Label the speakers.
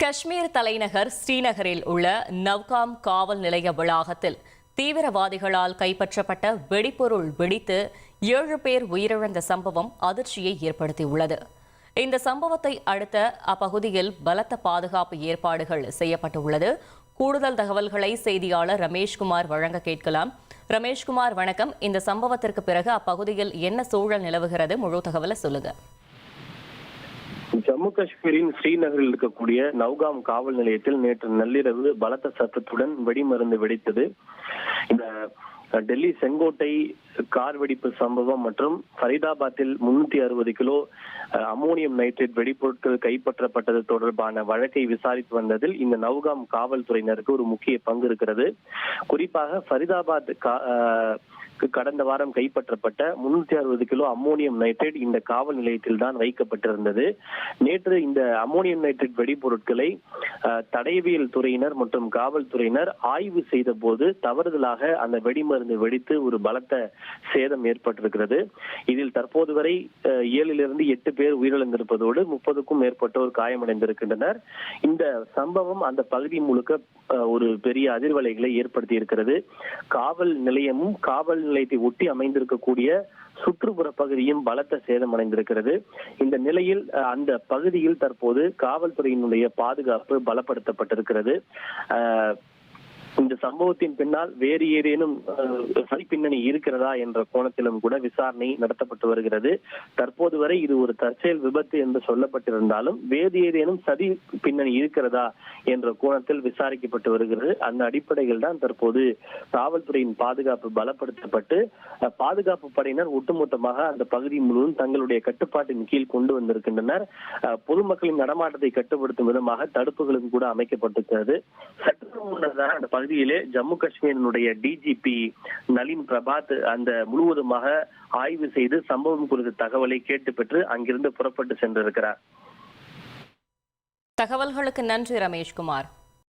Speaker 1: காஷ்மீர் தலைநகர் ஸ்ரீநகரில் உள்ள நவ்காம் காவல் நிலைய வளாகத்தில் தீவிரவாதிகளால் கைப்பற்றப்பட்ட வெடிபொருள் வெடித்து 7 பேர் உயிரிழந்த சம்பவம் அதிர்ச்சியை ஏற்படுத்தியுள்ளது. இந்த சம்பவத்தை அடுத்த அப்பகுதியில் பலத்த பாதுகாப்பு ஏற்பாடுகள் செய்யப்பட்டுள்ளது. கூடுதல் தகவல்களை செய்தியாளர் ரமேஷ்குமார் வழங்க கேட்கலாம். ரமேஷ்குமார், வணக்கம். இந்த சம்பவத்திற்கு பிறகு அப்பகுதியில் என்ன சூழல் நிலவுகிறது? முழு தகவலை சொல்லுங்க.
Speaker 2: ஜம்மு காஷ்மீரின் ஸ்ரீநகரில் இருக்கக்கூடிய நவ்காம் காவல் நிலையத்தில் நேற்று நள்ளிரவு பலத்த சத்தத்துடன் வெடிமருந்து வெடித்தது. இந்த டெல்லி செங்கோட்டை கார் வெடிப்பு சம்பவம் மற்றும் ஃபரிதாபாத்தில் 360 கிலோ அமோனியம் நைட்ரேட் வெடிப்பொருட்கள் கைப்பற்றப்பட்டது தொடர்பான வழக்கை விசாரித்து வந்ததில் இந்த நவ்காம் காவல்துறையினருக்கு ஒரு முக்கிய பங்கு இருக்கிறது. குறிப்பாக ஃபரிதாபாத் கடந்த வாரம் கைப்பற்றப்பட்ட 360 கிலோ அமோனியம் நைட்ரேட் இந்த காவல் நிலையத்தில் தான் வைக்கப்பட்டிருந்தது. நேற்று இந்த அமோனியம் நைட்ரேட் வெடிப்பொருட்களை தடயவியல் துறையினர் மற்றும் காவல்துறையினர் ஆய்வு செய்த போது தவறுதலாக அந்த வெடிமருந்து வெடித்து ஒரு பலத்த சேதம் ஏற்பட்டிருக்கிறது. இதில் தற்போது வரை 7 to 8 பேர் உயிரிழந்திருப்பதோடு 30க்கும் மேற்பட்டோர் காயமடைந்திருக்கின்றனர். இந்த சம்பவம் அந்த பகுதி முழுக்க ஒரு பெரிய அதிர்வலைகளை ஏற்படுத்தி இருக்கிறது. காவல் நிலையமும் காவல் நிலையத்தை ஒட்டி அமைந்திருக்கக்கூடிய சுற்றுப்புற பகுதியும் பலத்த சேதம் அடைந்திருக்கிறது. இந்த நிலையில் அந்த பகுதியில் தற்போது காவல்துறையினுடைய பாதுகாப்பு பலப்படுத்தப்பட்டிருக்கிறது. இந்த சம்பவத்தின் பின்னால் வேறு ஏதேனும் சதி பின்னணி இருக்கிறதா என்ற கோணத்திலும் கூட விசாரணை நடத்தப்பட்டு வருகிறது. தற்போது வரை இது ஒரு தற்செயல் விபத்து என்று சொல்லப்பட்டிருந்தாலும் வேறு ஏதேனும் சதி பின்னணி இருக்கிறதா என்ற கோணத்தில் விசாரிக்கப்பட்டு வருகிறது. அந்த அடிப்படையில் தான் தற்போது காவல்துறையின் பாதுகாப்பு பலப்படுத்தப்பட்டு பாதுகாப்பு படையினர் ஒட்டுமொத்தமாக அந்த பகுதி முழுவதும் தங்களுடைய கட்டுப்பாட்டின் கீழ் கொண்டு வந்திருக்கின்றனர். பொதுமக்களின் நடமாட்டத்தை கட்டுப்படுத்தும் விதமாக தடுப்புகளும் கூட அமைக்கப்பட்டிருக்கிறது. சற்று முன்னதாக அந்த பகுதியிலே ஜம்மு காஷ்மீரினுடைய டிஜிபி நளின் பிரபாத் அந்த முழுவதுமாக ஆய்வு செய்து சம்பவம் குறித்த தகவலை கேட்டு பெற்று அங்கிருந்து புறப்பட்டு சென்றிருக்கிறார்.
Speaker 1: தகவல்களுக்கு நன்றி ரமேஷ்குமார்.